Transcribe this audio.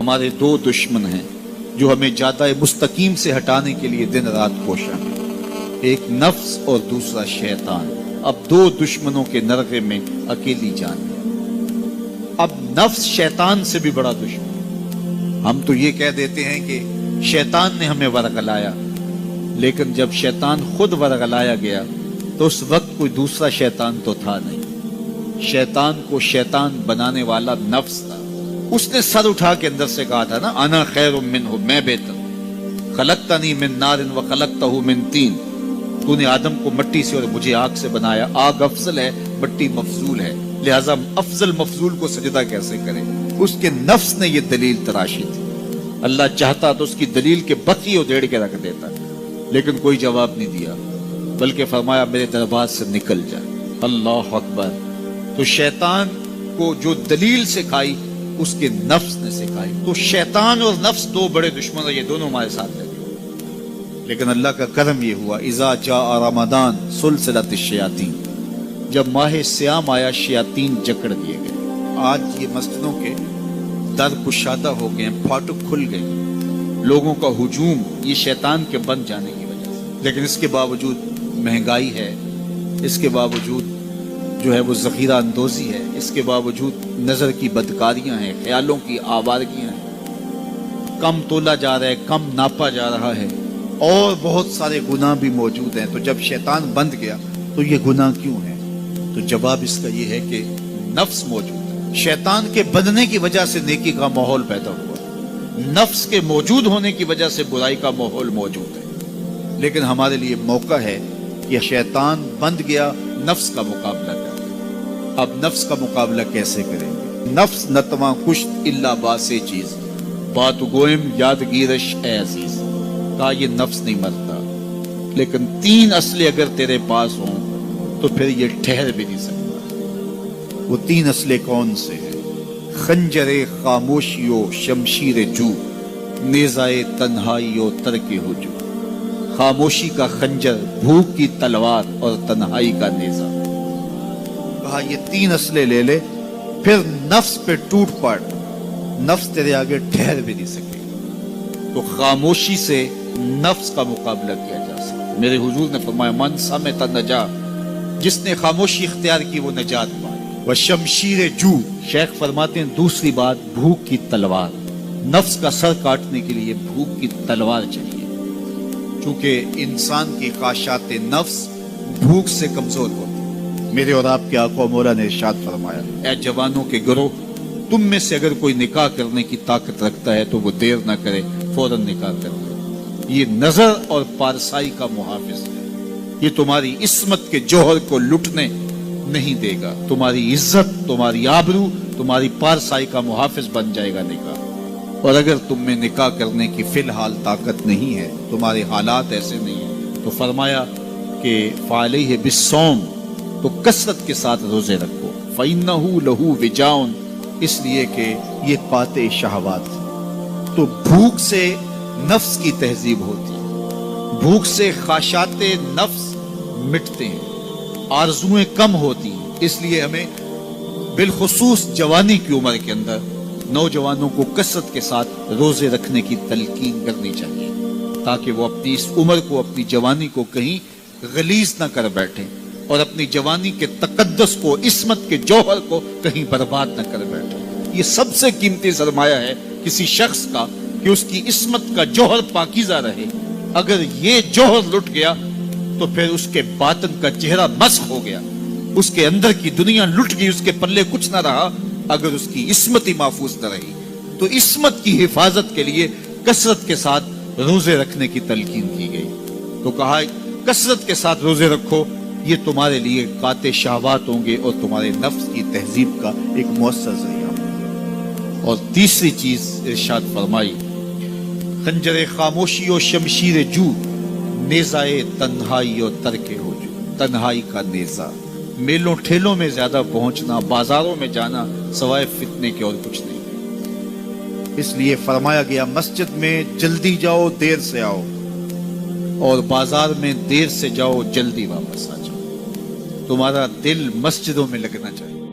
ہمارے دو دشمن ہیں جو ہمیں جادہ مستقیم سے ہٹانے کے لیے دن رات کوشاں ہیں، ایک نفس اور دوسرا شیطان۔ اب دو دشمنوں کے نرغے میں اکیلی جان ہے۔ اب نفس شیطان سے بھی بڑا دشمن۔ ہم تو یہ کہہ دیتے ہیں کہ شیطان نے ہمیں ورغلایا، لیکن جب شیطان خود ورغلایا گیا تو اس وقت کوئی دوسرا شیطان تو تھا نہیں۔ شیطان کو شیطان بنانے والا نفس تھا۔ اس نے سر اٹھا کے اندر سے کہا تھا نا، انا خیر منہ، میں بہتر ہوں، خلقتنی من نار وخلقتہ من طین، تو نے آدم کو مٹی سے اور مجھے آگ سے بنایا، آگ افضل ہے، مٹی مفضول ہے، لہذا افضل مفضول کو سجدہ کیسے کریں؟ اس کے نفس نے یہ دلیل تراشی تھی۔ اللہ چاہتا تو اس کی دلیل کے بتی ادھیڑ کے رکھ دیتا، لیکن کوئی جواب نہیں دیا، بلکہ فرمایا میرے دربار سے نکل جا۔ اللہ اکبر۔ تو شیطان کو جو دلیل سکھائی اس کے نفس نے سکھائی۔ تو شیطان اور نفس دو بڑے دشمن، یہ دونوں ہمارے ساتھ ہیں۔ لیکن اللہ کا کرم یہ ہوا، اذا جاء رمضان سلسلۃ الشیاطین، جب ماہ سیام آیا شیاطین جکڑ دیے گئے۔ آج یہ مسجدوں کے در کشادہ ہو گئے، پھاٹک کھل گئے، لوگوں کا ہجوم یہ شیطان کے بن جانے کی وجہ سے۔ لیکن اس کے باوجود مہنگائی ہے، اس کے باوجود جو ہے وہ ذخیرہ اندوزی ہے، اس کے باوجود نظر کی بدکاریاں ہیں، خیالوں کی آوارگیاں ہیں، کم تولا جا رہا ہے، کم ناپا جا رہا ہے، اور بہت سارے گناہ بھی موجود ہیں۔ تو جب شیطان بند گیا تو یہ گناہ کیوں ہیں؟ تو جواب اس کا یہ ہے کہ نفس موجود ہے۔ شیطان کے بندنے کی وجہ سے نیکی کا ماحول پیدا ہوا، نفس کے موجود ہونے کی وجہ سے برائی کا ماحول موجود ہے۔ لیکن ہمارے لیے موقع ہے کہ شیطان بند گیا، نفس کا مقابلہ کریں۔ اب نفس کا مقابلہ کیسے کریں گے؟ نفس نتواں کشت الا باسے چیز، بات گوئم یادگیرش اے عزیز۔ کہا یہ نفس نہیں مرتا، لیکن تین اسلحے اگر تیرے پاس ہوں تو پھر یہ ٹھہر بھی نہیں سکتا۔ وہ تین اسلحے کون سے ہیں؟ خنجر خاموشی و شمشیر جو، نیزائے تنہائی و ترک ہجو۔ خاموشی کا خنجر، بھوک کی تلوار اور تنہائی کا نیزہ۔ کہا یہ تین اسلحے لے لے، پھر نفس پہ ٹوٹ پڑ، نفس تیرے آگے ٹھہر بھی نہیں سکے۔ تو خاموشی سے نفس کا مقابلہ کیا جا سکتا۔ میرے حضور نے فرمایا من صمت نجا، جس نے خاموشی اختیار کی وہ نجات پائے۔ وشمشیر جو، شیخ فرماتے ہیں دوسری بات بھوک کی تلوار، نفس کا سر کاٹنے کے لیے بھوک کی تلوار چاہیے، چونکہ انسان کی خواہشات نفس بھوک سے کمزور ہوتی۔ میرے اور آپ کے آقا و مولا نے ارشاد فرمایا، اے جوانوں کے گروہ، تم میں سے اگر کوئی نکاح کرنے کی طاقت رکھتا ہے تو وہ دیر نہ کرے، فوراً نکاح کر لے۔ یہ نظر اور پارسائی کا محافظ ہے، یہ تمہاری عصمت کے جوہر کو لٹنے نہیں دے گا، تمہاری عزت، تمہاری آبرو، تمہاری پارسائی کا محافظ بن جائے گا نکاح۔ اور اگر تم میں نکاح کرنے کی فی الحال طاقت نہیں ہے، تمہارے حالات ایسے نہیں ہیں، تو فرمایا کہ فعلیہ بالصوم، تو کثرت کے ساتھ روزے رکھو، فإنہ لہ وجاء، اس لیے کہ یہ قاطع شہوات۔ تو بھوک سے نفس کی تہذیب ہوتی ہے، بھوک سے خواہشات نفس مٹتے ہیں، آرزویں کم ہوتی ہیں۔ اس لیے ہمیں بالخصوص جوانی کی عمر کے اندر نوجوانوں کو کثرت کے ساتھ روزے رکھنے کی تلقین کرنی چاہیے، تاکہ وہ اپنی اس عمر کو، اپنی جوانی کو کہیں غلیظ نہ کر بیٹھیں، اور اپنی جوانی کے تقدس کو، عصمت کے جوہر کو کہیں برباد نہ کر بیٹھیں۔ یہ سب سے قیمتی سرمایہ ہے کسی شخص کا کہ اس کی عصمت کا جوہر پاکیزہ رہے۔ اگر یہ جوہر لٹ گیا تو پھر اس کے باطن کا چہرہ مسخ ہو گیا، اس کے اندر کی دنیا لٹ گئی، اس کے پلے کچھ نہ رہا اگر اس کی عصمت ہی محفوظ نہ رہی۔ تو عصمت کی حفاظت کے لیے کثرت کے ساتھ روزے رکھنے کی تلقین کی گئی۔ تو کہا کثرت کے ساتھ روزے رکھو، یہ تمہارے لیے قاطع شہوات ہوں گے اور تمہارے نفس کی تہذیب کا ایک مؤثر ذریعہ۔ اور تیسری چیز ارشاد فرمائی، خنجر خاموشی و شمشیر جو، نیزائے تنہائی و ترک ہجو، تنہائی کا نیزہ۔ میلوں ٹھیلوں میں زیادہ پہنچنا، بازاروں میں جانا سوائے فتنے کے اور کچھ نہیں۔ اس لیے فرمایا گیا مسجد میں جلدی جاؤ دیر سے آؤ، اور بازار میں دیر سے جاؤ جلدی واپس آ جاؤ۔ تمہارا دل مسجدوں میں لگنا چاہیے۔